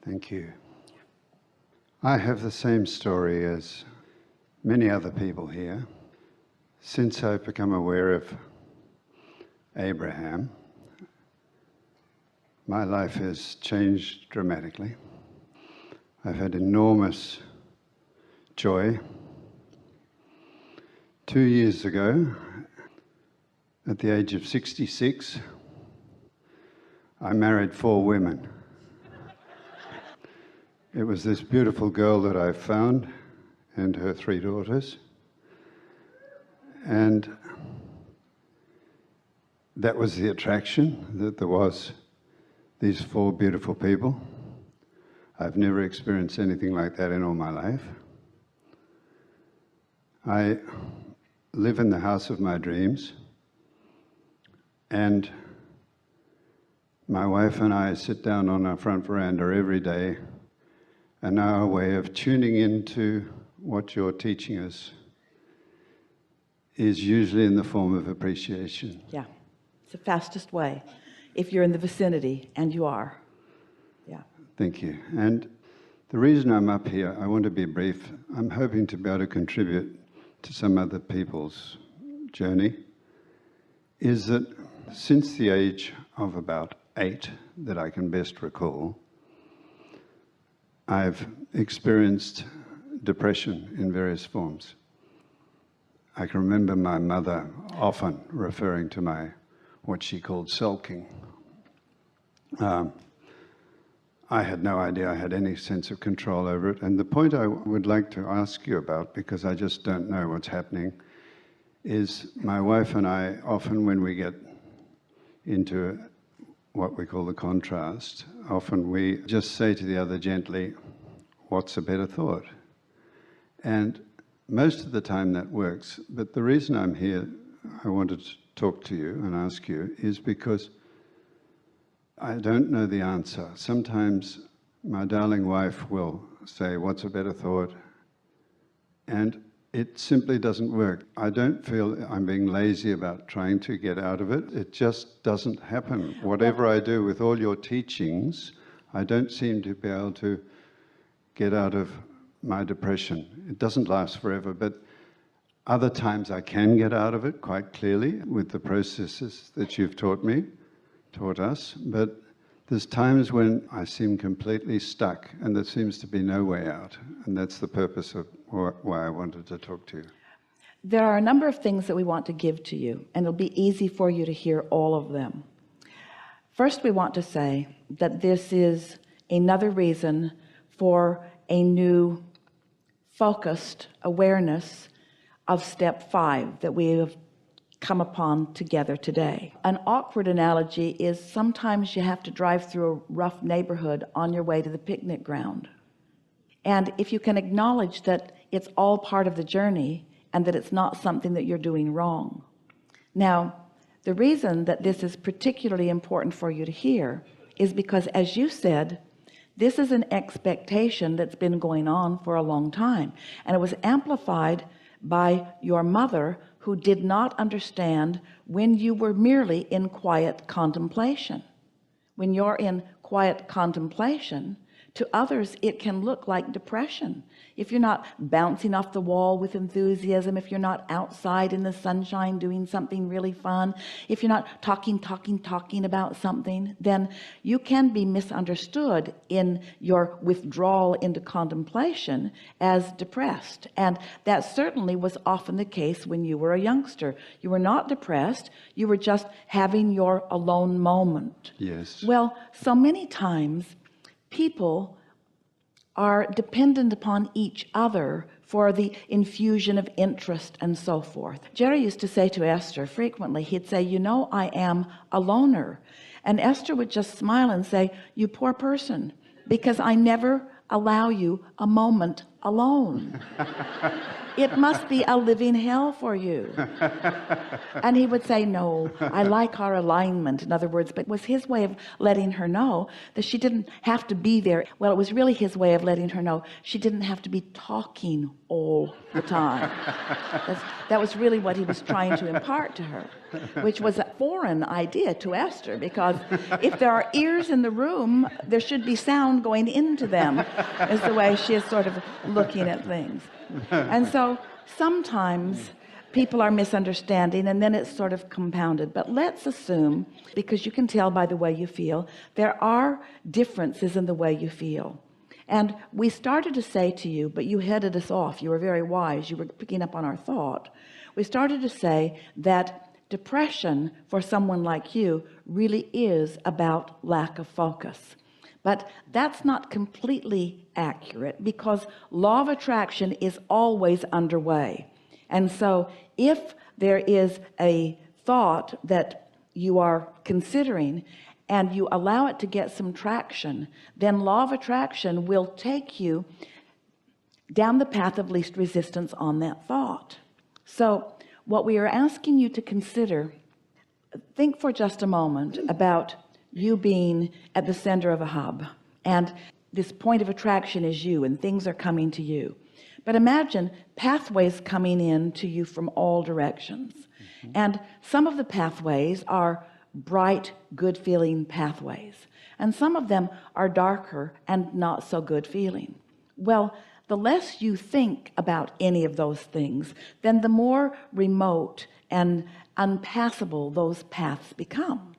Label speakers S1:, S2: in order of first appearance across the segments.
S1: Thank you. I have the same story as many other people here. Since I've become aware of Abraham, my life has changed dramatically. I've had enormous joy. 2 years ago, at the age of 66, I married 4 women. It was this beautiful girl that I found and her 3 daughters. And that was the attraction, that there was these 4 beautiful people. I've never experienced anything like that in all my life. I live in the house of my dreams, and my wife and I sit down on our front veranda every day, and our way of tuning into what you're teaching us is usually in the form of appreciation.
S2: Yeah, it's the fastest way, if you're in the vicinity, and you are. Yeah.
S1: Thank you. And the reason I'm up here, I want to be brief. I'm hoping to be able to contribute to some other people's journey, is that since the age of about 8 that I can best recall, I've experienced depression in various forms. I can remember my mother often referring to what she called sulking. I had no idea I had any sense of control over it. And the point I would like to ask you about, because I just don't know what's happening, is my wife and I, often when we get into what we call the contrast, often we just say to the other gently, what's a better thought? And most of the time that works. But the reason I'm here, I wanted to talk to you and ask you, is because I don't know the answer. Sometimes my darling wife will say, what's a better thought? And it simply doesn't work. I don't feel I'm being lazy about trying to get out of it. It just doesn't happen. Whatever I do with all your teachings, I don't seem to be able to get out of my depression. It doesn't last forever, but other times I can get out of it quite clearly with the processes that you've taught us. But there's times when I seem completely stuck and there seems to be no way out. And that's the purpose of why I wanted to talk to you.
S2: There are a number of things that we want to give to you, and it'll be easy for you to hear all of them. First, we want to say that this is another reason for a new focused awareness of step 5 that we have come upon together today. An awkward analogy is sometimes you have to drive through a rough neighborhood on your way to the picnic ground. And if you can acknowledge that it's all part of the journey and that it's not something that you're doing wrong. Now, the reason that this is particularly important for you to hear is because, as you said, this is an expectation that's been going on for a long time, and it was amplified by your mother, who did not understand when you were merely in quiet contemplation. When you're in quiet contemplation, to others it can look like depression. If you're not bouncing off the wall with enthusiasm, if you're not outside in the sunshine doing something really fun, if you're not talking about something, then you can be misunderstood in your withdrawal into contemplation as depressed. And that certainly was often the case when you were a youngster. You were not depressed, you were just having your alone moment.
S1: Yes.
S2: Well, so many times people are dependent upon each other for the infusion of interest and so forth. Jerry used to say to Esther frequently, he'd say, you know, I am a loner. And Esther would just smile and say, you poor person, because I never allow you a moment alone. It must be a living hell for you. And he would say, no, I like our alignment. In other words, but it was his way of letting her know that she didn't have to be there. Well, it was really his way of letting her know she didn't have to be talking all the time. That was really what he was trying to impart to her, which was a foreign idea to Esther, because if there are ears in the room, there should be sound going into them, is the way she is sort of looking at things. And so sometimes people are misunderstanding, and then it's sort of compounded. But let's assume, because you can tell by the way you feel, there are differences in the way you feel. And we started to say to you, but you headed us off, you were very wise, you were picking up on our thought. We started to say that depression for someone like you really is about lack of focus. But that's not completely accurate, because law of attraction is always underway. And so if there is a thought that you are considering and you allow it to get some traction, then law of attraction will take you down the path of least resistance on that thought. So what we are asking you to consider, think for just a moment about you being at the center of a hub, and this point of attraction is you, and things are coming to you. But imagine pathways coming in to you from all directions. And some of the pathways are bright, good feeling pathways, and some of them are darker and not so good feeling. Well, the less you think about any of those things, then the more remote and unpassable those paths become.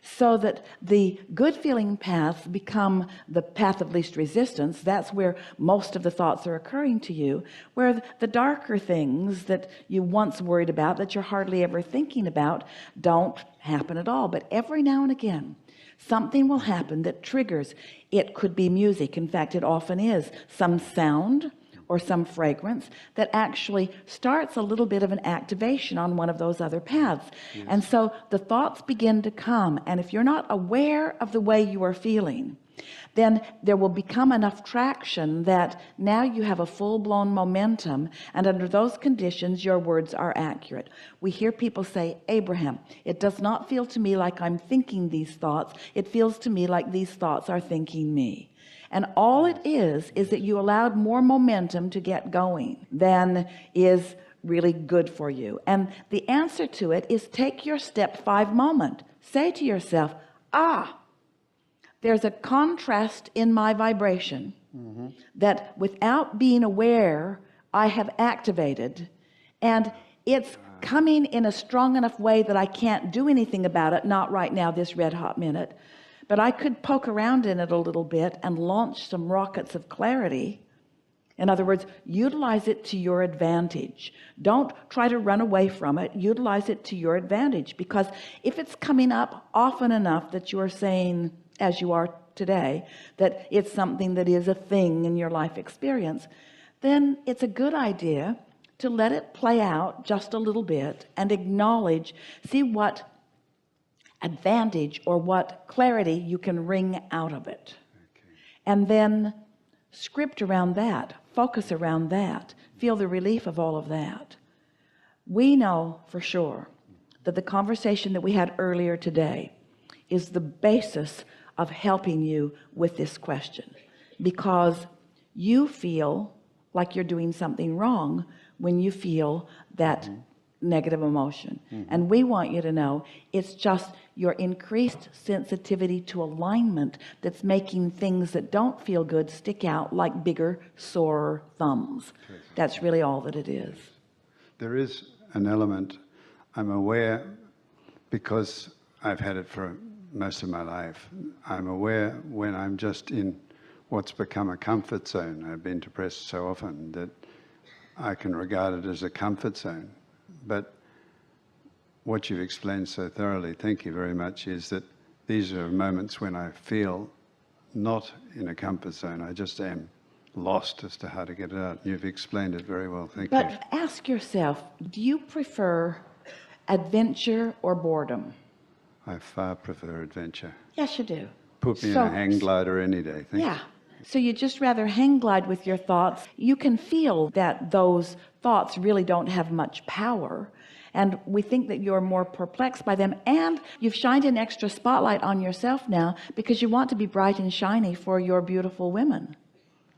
S2: So that the good feeling paths become the path of least resistance. That's where most of the thoughts are occurring to you, where the darker things that you once worried about, that you're hardly ever thinking about, don't happen at all. But every now and again something will happen that triggers. It could be music. In fact, it often is some sound or some fragrance that actually starts a little bit of an activation on one of those other paths. Yes. And so the thoughts begin to come, and if you're not aware of the way you are feeling, then there will become enough traction that now you have a full-blown momentum, and under those conditions your words are accurate. We hear people say, Abraham, it does not feel to me like I'm thinking these thoughts, it feels to me like these thoughts are thinking me. And all it is that you allowed more momentum to get going than is really good for you. And the answer to it is take your step 5 moment. Say to yourself, there's a contrast in my vibration that without being aware I have activated, and it's coming in a strong enough way that I can't do anything about it, not right now, this red hot minute. But I could poke around in it a little bit and launch some rockets of clarity. In other words, utilize it to your advantage. Don't try to run away from it. Utilize it to your advantage, because if it's coming up often enough that you are saying, as you are today, that it's something that is a thing in your life experience, then it's a good idea to let it play out just a little bit and acknowledge, see what advantage or what clarity you can wring out of it. And then script around that, focus around that, feel the relief of all of that. We know for sure that the conversation that we had earlier today is the basis of helping you with this question, because you feel like you're doing something wrong when you feel that negative emotion. And we want you to know it's just your increased sensitivity to alignment that's making things that don't feel good stick out like bigger, sorer thumbs. That's really all that it is.
S1: There is an element, I'm aware, because I've had it for most of my life, I'm aware when I'm just in what's become a comfort zone. I've been depressed so often that I can regard it as a comfort zone. But what you've explained so thoroughly, thank you very much, is that these are moments when I feel not in a comfort zone. I just am lost as to how to get it out. You've explained it very well. Thank you.
S2: But ask yourself, do you prefer adventure or boredom?
S1: I far prefer adventure.
S2: Yes, you do.
S1: Put me in a hang glider any day. Thank you.
S2: So you just rather hang glide with your thoughts. You can feel that those thoughts really don't have much power. And we think that you're more perplexed by them. And you've shined an extra spotlight on yourself now because you want to be bright and shiny for your beautiful women.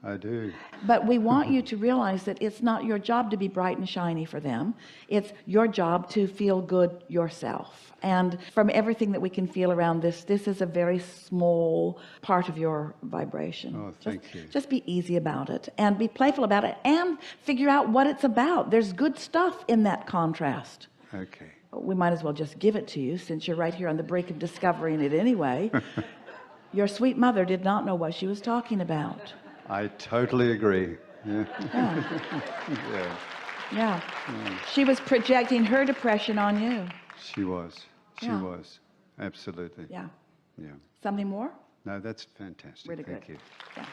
S1: I do.
S2: But we want you to realize that it's not your job to be bright and shiny for them. It's your job to feel good yourself. And from everything that we can feel around this is a very small part of your vibration.
S1: Oh, thank you.
S2: Just be easy about it and be playful about it and figure out what it's about. There's good stuff in that contrast.
S1: Okay.
S2: We might as well just give it to you since you're right here on the brink of discovering it anyway. Your sweet mother did not know what she was talking about.
S1: I totally agree. Yeah.
S2: Yeah. Yeah. She was projecting her depression on you.
S1: She was. She
S2: Yeah.
S1: was. Absolutely.
S2: Yeah.
S1: Yeah.
S2: Something more?
S1: No, that's fantastic.
S2: Really
S1: Thank
S2: good.
S1: you.
S2: Yeah.